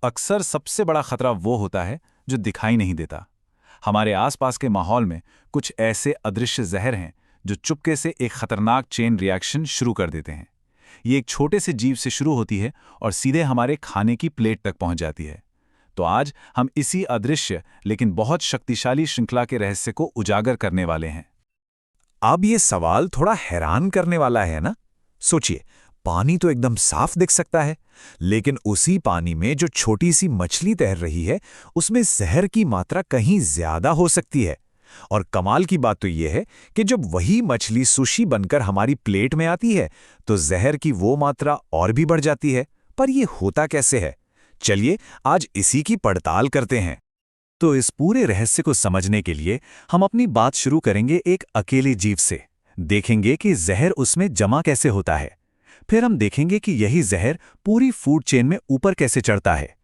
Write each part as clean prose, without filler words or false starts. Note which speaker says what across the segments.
Speaker 1: अक्सर सबसे बड़ा खतरा वो होता है जो दिखाई नहीं देता। हमारे आसपास के माहौल में कुछ ऐसे अदृश्य जहर हैं जो चुपके से एक खतरनाक चेन रिएक्शन शुरू कर देते हैं। ये एक छोटे से जीव से शुरू होती है और सीधे हमारे खाने की प्लेट तक पहुंच जाती है। तो आज हम इसी अदृश्य लेकिन बहुत शक्तिशाली श्रृंखला के रहस्य को उजागर करने वाले हैं।
Speaker 2: अब ये सवाल थोड़ा हैरान करने वाला है ना। सोचिए, पानी तो एकदम साफ दिख सकता है, लेकिन उसी पानी में जो छोटी सी मछली तैर रही है उसमें जहर की मात्रा कहीं ज्यादा हो सकती है। और कमाल की बात तो यह है कि जब वही मछली सुशी बनकर हमारी प्लेट में आती है तो जहर की वो मात्रा और भी बढ़ जाती है। पर यह होता कैसे है? चलिए आज इसी की पड़ताल करते हैं। तो इस पूरे रहस्य को समझने के लिए हम अपनी बात शुरू करेंगे एक अकेले जीव से। देखेंगे कि जहर उसमें जमा कैसे होता है। फिर हम देखेंगे कि यही जहर पूरी फूड चेन में ऊपर कैसे चढ़ता है।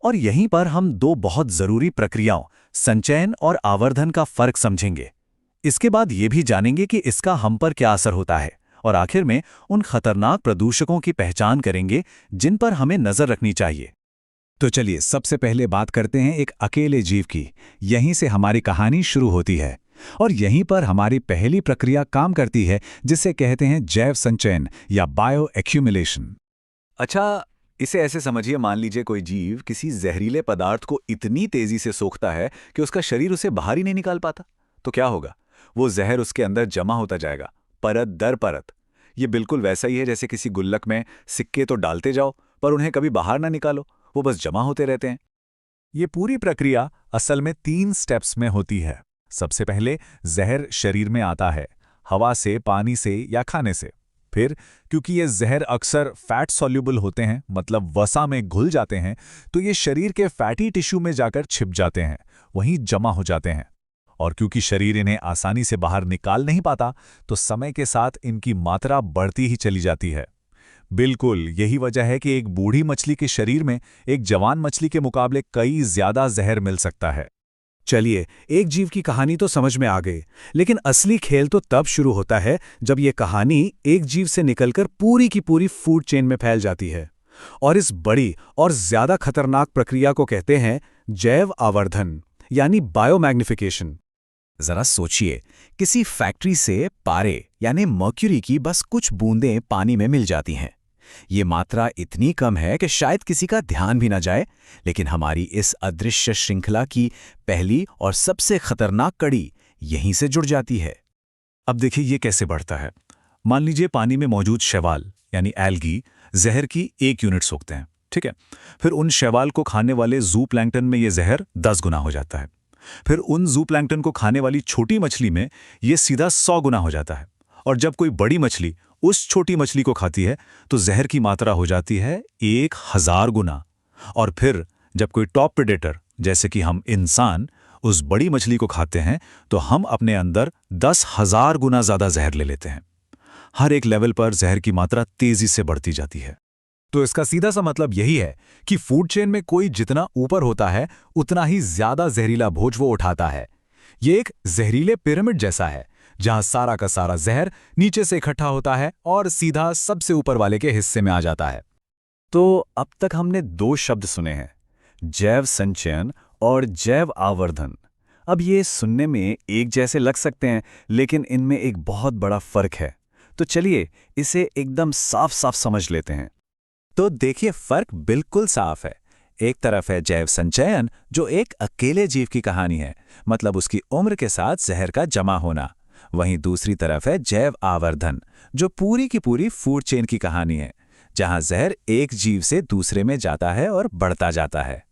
Speaker 2: और यहीं पर हम दो बहुत जरूरी प्रक्रियाओं, संचयन और आवर्धन का फर्क समझेंगे। इसके बाद ये भी जानेंगे कि इसका हम पर क्या असर होता है। और आखिर में उन खतरनाक प्रदूषकों की पहचान करेंगे जिन पर हमें नजर रखनी चाहिए। तो चलिए सबसे पहले बात करते हैं एक अकेले जीव की। यहीं से हमारी कहानी शुरू होती है और यहीं पर हमारी पहली प्रक्रिया काम करती है, जिसे कहते हैं जैव संचयन या बायो एक्यूमुलेशन।
Speaker 1: अच्छा, इसे ऐसे समझिए, मान लीजिए कोई जीव किसी जहरीले पदार्थ को इतनी तेजी से सोखता है कि उसका शरीर उसे बाहर ही नहीं निकाल पाता। तो क्या होगा? वो जहर उसके अंदर जमा होता जाएगा, परत दर परत। ये बिल्कुल वैसा ही है जैसे किसी गुल्लक में सिक्के तो डालते जाओ पर उन्हें कभी बाहर ना निकालो, वो बस जमा होते रहते हैं।
Speaker 2: ये पूरी प्रक्रिया असल में 3 स्टेप्स में होती है। सबसे पहले जहर शरीर में आता है, हवा से, पानी से या खाने से। फिर क्योंकि ये जहर अक्सर फैट सॉल्युबल होते हैं, मतलब वसा में घुल जाते हैं, तो ये शरीर के फैटी टिश्यू में जाकर छिप जाते हैं, वहीं जमा हो जाते हैं। और क्योंकि शरीर इन्हें आसानी से बाहर निकाल नहीं पाता, तो समय के साथ इनकी मात्रा बढ़ती ही चली जाती है। बिल्कुल यही वजह है कि एक बूढ़ी मछली के शरीर में एक जवान मछली के मुकाबले कई ज्यादा जहर मिल सकता है। चलिए, एक जीव की कहानी तो समझ में आ गई, लेकिन असली खेल तो तब शुरू होता है जब ये कहानी एक जीव से निकलकर पूरी की पूरी फूड चेन में फैल जाती है। और इस बड़ी और ज्यादा खतरनाक प्रक्रिया को कहते हैं जैव आवर्धन, यानी बायोमैग्निफिकेशन। जरा सोचिए, किसी फैक्ट्री से पारे यानी मर्क्यूरी की बस कुछ बूंदें पानी में मिल जाती हैं। ये मात्रा इतनी कम है कि शायद किसी का ध्यान भी न जाए, लेकिन हमारी इस अदृश्य श्रृंखला की पहली और सबसे खतरनाक कड़ी यहीं से जुड़ जाती है। अब देखिए ये कैसे बढ़ता है। मान लीजिए पानी में मौजूद शैवाल यानी एल्गी जहर की 1 यूनिट सोखते हैं, ठीक है। फिर उन शैवाल को खाने वाले जू प्लैंक्टन में ये जहर 10 गुना हो जाता है। फिर उन जू प्लैंक्टन को खाने वाली छोटी मछली में ये सीधा 100 गुना हो जाता है। और जब कोई बड़ी मछली उस छोटी मछली को खाती है तो जहर की मात्रा हो जाती है 1000 गुना। और फिर जब कोई टॉप प्रेडेटर जैसे कि हम इंसान उस बड़ी मछली को खाते हैं तो हम अपने अंदर 10,000 गुना ज्यादा जहर ले लेते हैं। हर एक लेवल पर जहर की मात्रा तेजी से बढ़ती जाती है। तो इसका सीधा सा मतलब यही है कि फूड चेन में कोई जितना ऊपर होता है उतना ही ज्यादा जहरीला भोज वो उठाता है। ये एक जहरीले पिरामिड जैसा है जहां सारा का सारा जहर नीचे से इकट्ठा होता है और सीधा सबसे ऊपर वाले के हिस्से में आ जाता है। तो अब तक हमने 2 शब्द सुने हैं, जैव संचयन और जैव आवर्धन। अब ये सुनने में एक जैसे लग सकते हैं, लेकिन इनमें एक बहुत बड़ा फर्क है। तो चलिए इसे एकदम साफ साफ समझ लेते हैं। तो देखिए फर्क बिल्कुल साफ है। एक तरफ है जैव संचयन जो एक अकेले जीव की कहानी है, मतलब उसकी उम्र के साथ जहर का जमा होना। वहीं दूसरी तरफ है जैव आवर्धन जो पूरी की पूरी फूड चेन की कहानी है, जहां जहर एक जीव से दूसरे में जाता है और बढ़ता जाता है।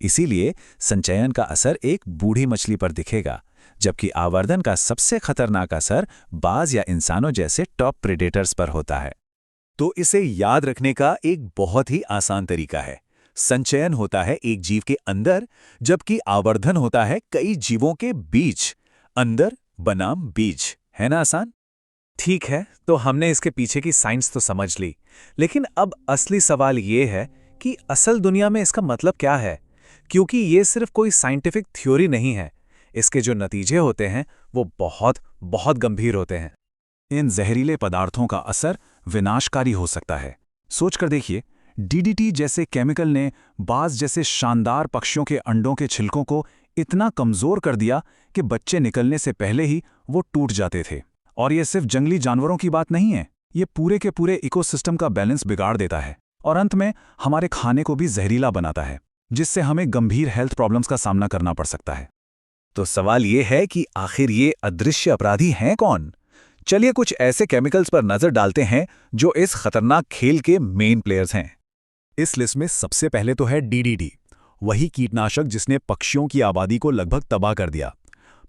Speaker 2: इसीलिए संचयन का असर एक बूढ़ी मछली पर दिखेगा, जबकि आवर्धन का सबसे खतरनाक असर बाज या इंसानों जैसे टॉप प्रेडेटर्स पर होता है। तो इसे याद रखने का एक बहुत ही आसान तरीका है। संचयन होता है एक जीव के अंदर, जबकि आवर्धन होता है कई जीवों के बीच। अंदर बनाम बीज, है ना आसान? ठीक है, तो हमने इसके पीछे की साइंस तो समझ ली, लेकिन अब असली सवाल ये है कि असल दुनिया में इसका मतलब क्या है, क्योंकि ये सिर्फ कोई साइंटिफिक थ्योरी नहीं है। इसके जो नतीजे होते हैं वो बहुत बहुत गंभीर होते हैं। इन जहरीले पदार्थों का असर विनाशकारी हो सकता है। सोचकर देखिए,
Speaker 1: डीडीटी जैसे केमिकल ने बाज जैसे शानदार पक्षियों के अंडों के छिलकों को इतना कमज़ोर कर दिया कि बच्चे निकलने से पहले ही वो टूट जाते थे। और ये सिर्फ जंगली जानवरों की बात नहीं है, ये पूरे के पूरे इकोसिस्टम का बैलेंस बिगाड़ देता है और अंत में हमारे खाने को भी जहरीला बनाता है, जिससे हमें गंभीर हेल्थ प्रॉब्लम्स का सामना करना पड़ सकता है।
Speaker 2: तो सवाल ये है कि आखिर ये अदृश्य अपराधी हैं कौन? चलिए कुछ ऐसे केमिकल्स पर नजर डालते हैं जो इस खतरनाक खेल के मेन प्लेयर्स हैं। इस लिस्ट में सबसे पहले तो है डीडीटी, वही कीटनाशक जिसने पक्षियों की आबादी को लगभग तबाह कर दिया।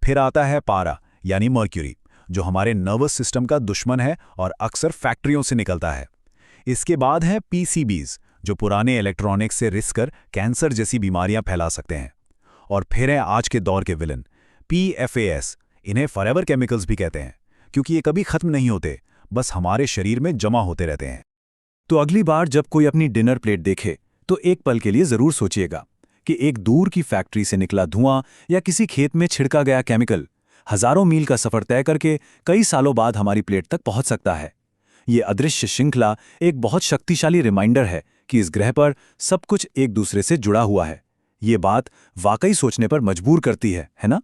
Speaker 2: फिर आता है पारा यानी मर्क्यूरी, जो हमारे नर्वस सिस्टम का दुश्मन है और अक्सर फैक्ट्रियों से निकलता है। इसके बाद है पीसीबीज, जो पुराने इलेक्ट्रॉनिक्स से रिस कर कैंसर जैसी बीमारियां फैला सकते हैं। और फिर है आज के दौर के विलन पीएफएस। इन्हें फॉरएवर केमिकल्स भी कहते हैं, क्योंकि ये कभी खत्म नहीं होते, बस हमारे शरीर में जमा होते रहते हैं।
Speaker 1: तो अगली बार जब कोई अपनी डिनर प्लेट देखे तो एक पल के लिए जरूर सोचिएगा कि एक दूर की फैक्ट्री से निकला धुआं या किसी खेत में छिड़का गया केमिकल हजारों मील का सफर तय करके कई सालों बाद हमारी प्लेट तक पहुंच सकता है। ये अदृश्य श्रृंखला एक बहुत शक्तिशाली रिमाइंडर है कि इस ग्रह पर सब कुछ एक दूसरे से जुड़ा हुआ है। ये बात वाकई सोचने पर मजबूर करती है ना?